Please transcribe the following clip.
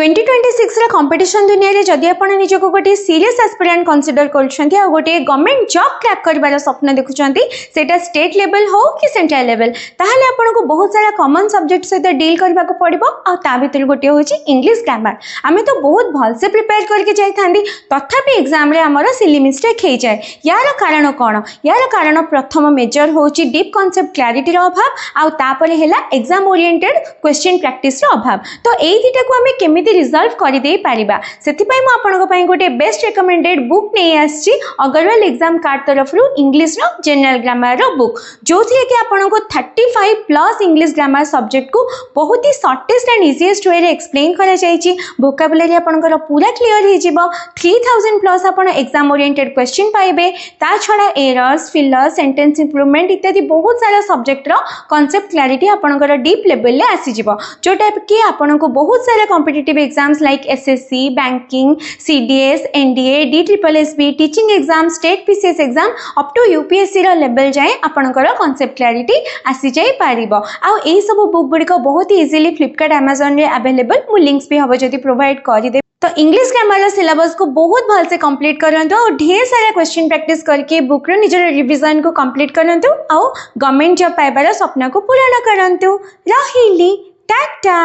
2026 रा कंपटीशन दुनिया रे जदि आपण निजको गोटे सीरियस एस्पिरेंट कंसीडर करछंती आ गोटे गवर्नमेंट जॉब क्रैक करबार स्वप्न देखुछंती सेटा स्टेट लेवल हो कि सेंट्रल लेवल ताहले आपण को बहुत सारा कॉमन सब्जेक्ट सहित डील करबा को पड़िबो आ ता भीतर गोटे होची इंग्लिश ग्रामर आमे तो बहुत भल से प्रिपेयर करके जाई थांदी तथापि एग्जाम रे हमर सिली मिस्टेक हे जाय यार कारण कोन यार कारण प्रथम मेजर होची डीप कांसेप्ट क्लैरिटी रो अभाव आ तापरे हेला एग्जाम ओरिएंटेड क्वेश्चन प्रैक्टिस रो अभाव तो एई दिटा को आमे केमिति रिजल्व कर दे पारिबा सेति मु आपनको पई गोटे बेस्ट रिकमेंडेड बुक नै आछि अग्रवाल एग्जाम कार्ड तरफ रु इंग्लिश रो जनरल ग्रामर रो बुक जोथिरे कि आपनको 35 प्लस इंग्लिश ग्रामर सब्जेक्ट को बहुत ही शॉर्टेस्ट एंड इजीएस्ट वे रे एक्सप्लेन करा जायछि वोकैबुलरी आपनकर पूरा क्लियर हे जिवो 3000 प्लस आपण एग्जाम ओरिएंटेड क्वेश्चन पाइबे ता छडा एरर्स फिलर्स सेंटेंस इंप्रूवमेंट इत्यादि बहुत सारा सब्जेक्ट रो कांसेप्ट क्लैरिटी आपनकर डीप लेवल ले आसी जिवो जोटा कि आपनको बहुत सारा competitive exams like SSC banking CDS NDA DSSSB teaching exam state PCS exam up to UPSC रो लेवल जाए आपनकर कांसेप्ट क्लैरिटी आसी जाई पारिबो आ एई सब बुक गुडी को बहुत ही इजीली फ्लिपकार्ट अमेज़न रे अवेलेबल मु लिंक्स भी हबो जदी प्रोवाइड करि दे तो इंग्लिश ग्रामर सिलेबस को बहुत भल से कंप्लीट करंतु और ढेर सारा क्वेश्चन प्रैक्टिस करके बुक रो निजर रिवीजन को कंप्लीट करंतु और गवर्नमेंट जॉब पाइबार सपना को पूर्ण करंतु रहिली टाटा।